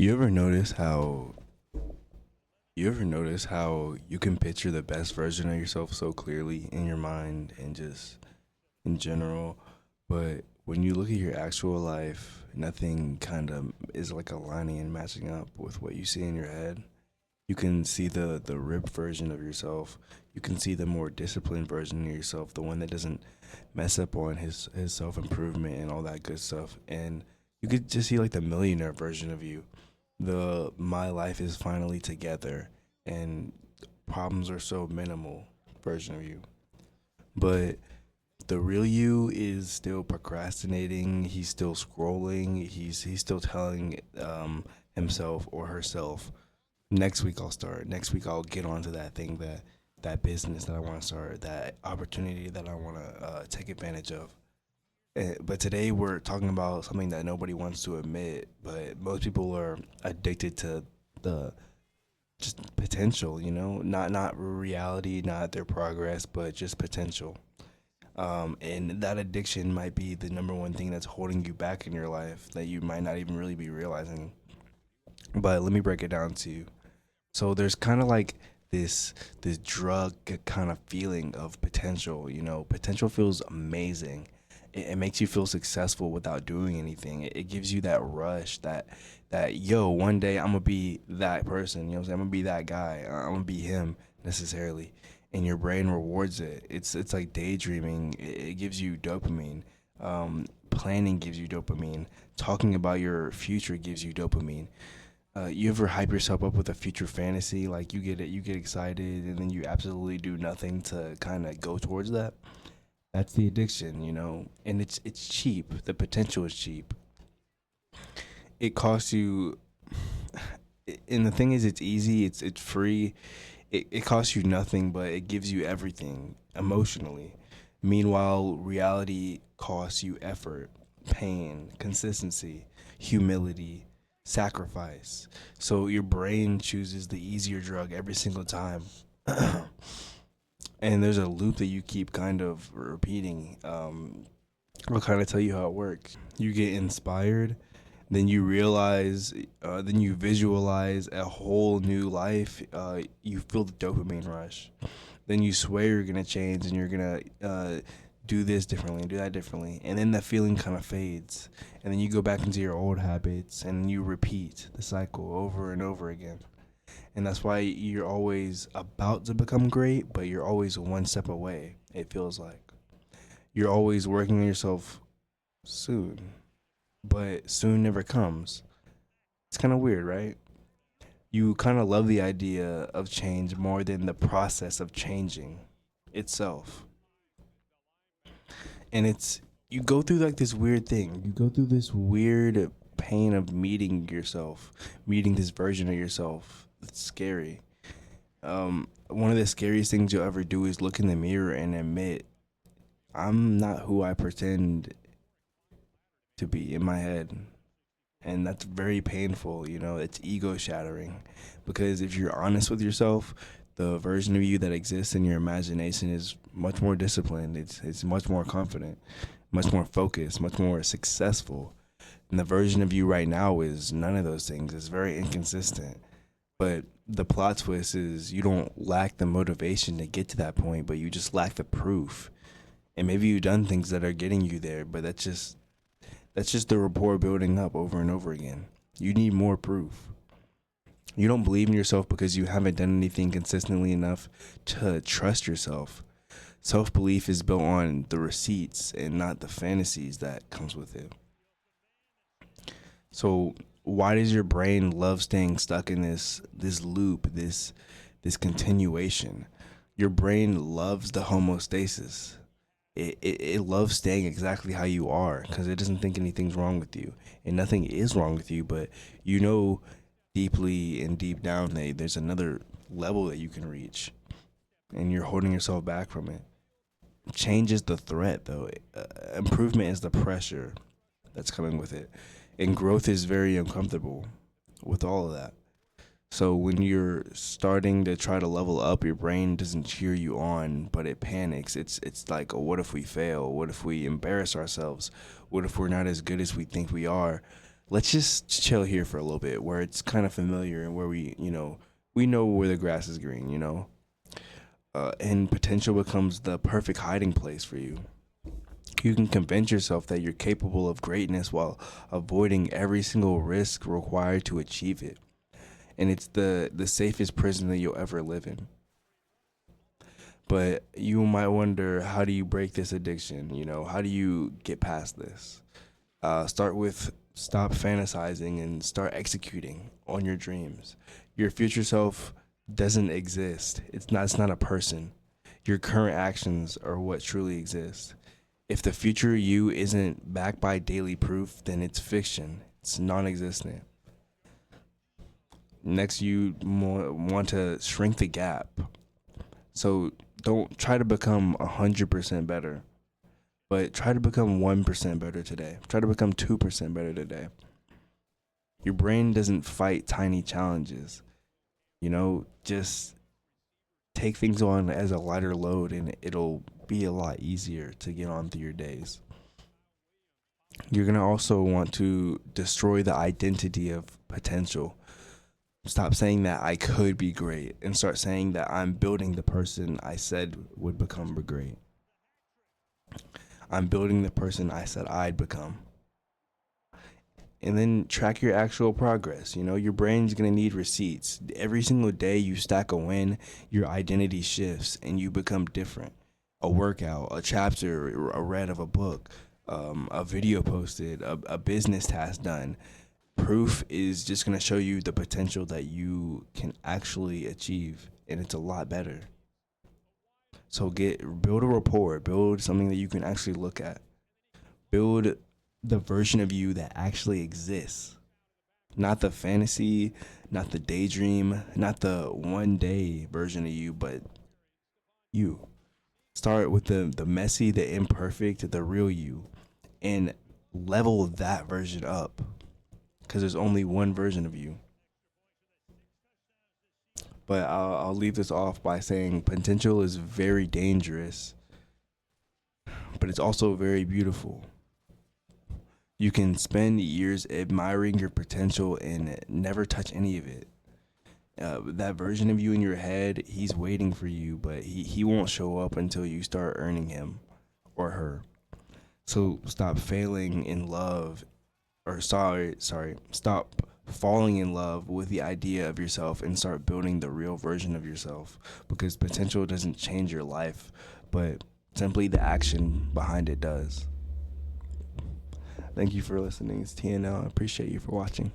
You ever notice how you can picture the best version of yourself so clearly in your mind and just in general, but when you look at your actual life, nothing kind of is like aligning and matching up with what you see in your head. You can see the ripped version of yourself. You can see the more disciplined version of yourself, the one that doesn't mess up on his self improvement and all that good stuff. And you could just see like the millionaire version of you, the my life is finally together and problems are so minimal version of you. But the real you is still procrastinating. He's still scrolling. He's still telling himself or herself, next week I'll start. Next week I'll get onto that thing, that business that I want to start, that opportunity that I want to take advantage of. But today we're talking about something that nobody wants to admit, but most people are addicted to the just potential, not reality, not their progress, but just potential. And that addiction might be the number one thing that's holding you back in your life that you might not even really be realizing. But let me break it down to you. So there's kind of like this drug kind of feeling of potential. Potential feels amazing. It makes you feel successful without doing anything. It gives you that rush, that yo, one day I'm gonna be that person. You know what I'm saying? I'm gonna be that guy. I'm gonna be him necessarily, and your brain rewards it. It's like daydreaming. It gives you dopamine. Planning gives you dopamine. Talking about your future gives you dopamine. You ever hype yourself up with a future fantasy? Like you get excited, and then you absolutely do nothing to kind of go towards that. That's the addiction, and it's cheap. The potential is cheap. It costs you, and the thing is, it's easy. It's free. It costs you nothing, but it gives you everything emotionally. Meanwhile, reality costs you effort, pain, consistency, humility, sacrifice. So your brain chooses the easier drug every single time. And there's a loop that you keep kind of repeating. I'll kind of tell you how it works. You get inspired, then you realize, then you visualize a whole new life. You feel the dopamine rush. Then you swear you're gonna change and you're gonna do this differently, do that differently, and then that feeling kind of fades, and then you go back into your old habits and you repeat the cycle over and over again. And that's why you're always about to become great, but you're always one step away. It feels like you're always working on yourself soon, but soon never comes. It's kind of weird, right? You kind of love the idea of change more than the process of changing itself. And it's you go through like this weird thing. You go through this weird pain of meeting yourself, meeting this version of yourself. It's scary. One of the scariest things you'll ever do is look in the mirror and admit I'm not who I pretend to be in my head. And that's very painful, it's ego shattering. Because if you're honest with yourself, the version of you that exists in your imagination is much more disciplined, it's much more confident, much more focused, much more successful. And the version of you right now is none of those things. It's very inconsistent. But the plot twist is you don't lack the motivation to get to that point, but you just lack the proof. And maybe you've done things that are getting you there, but that's just the rapport building up over and over again. You need more proof. You don't believe in yourself because you haven't done anything consistently enough to trust yourself. Self belief is built on the receipts and not the fantasies that comes with it. So why does your brain love staying stuck in this loop, this continuation? Your brain loves the homeostasis. It loves staying exactly how you are because it doesn't think anything's wrong with you, and nothing is wrong with you, but you know deeply and deep down that there's another level that you can reach, and you're holding yourself back from it. Change is the threat, though. Improvement is the pressure that's coming with it, and growth is very uncomfortable with all of that. So when you're starting to try to level up, your brain doesn't cheer you on, but it panics. It's like, oh, what if we fail? What if we embarrass ourselves? What if we're not as good as we think we are? let's just chill here for a little bit where it's kind of familiar and where we know where the grass is green. And potential becomes the perfect hiding place for you. You can convince yourself that you're capable of greatness while avoiding every single risk required to achieve it. And it's the safest prison that you'll ever live in. But you might wonder, how do you break this addiction? How do you get past this? Start with stop fantasizing and start executing on your dreams. Your future self doesn't exist. It's not a person. Your current actions are what truly exists. If the future you isn't backed by daily proof, then it's fiction. It's non-existent. Next, you want to shrink the gap. So don't try to become 100% better, but try to become 1% better today. Try to become 2% better today. Your brain doesn't fight tiny challenges. Just take things on as a lighter load and it'll be a lot easier to get on through your days. You're going to also want to destroy the identity of potential. Stop saying that I could be great and start saying that I'm building the person I said would become great. I'm building the person I said I'd become. And then track your actual progress. Your brain's going to need receipts. Every single day you stack a win, your identity shifts and you become different. A workout, a chapter, a read of a book, a video posted, a business task done. Proof is just going to show you the potential that you can actually achieve, and it's a lot better. So build a rapport, build something that you can actually look at. Build the version of you that actually exists. Not the fantasy, not the daydream, not the one day version of you, but you. Start with the messy, the imperfect, the real you, and level that version up. Because there's only one version of you. But I'll leave this off by saying potential is very dangerous, but it's also very beautiful. You can spend years admiring your potential and never touch any of it. That version of you in your head, he's waiting for you, but he won't show up until you start earning him or her. So stop failing in love, or stop falling in love with the idea of yourself and start building the real version of yourself, because potential doesn't change your life, but simply the action behind it does. Thank you for listening. It's TNL. I appreciate you for watching.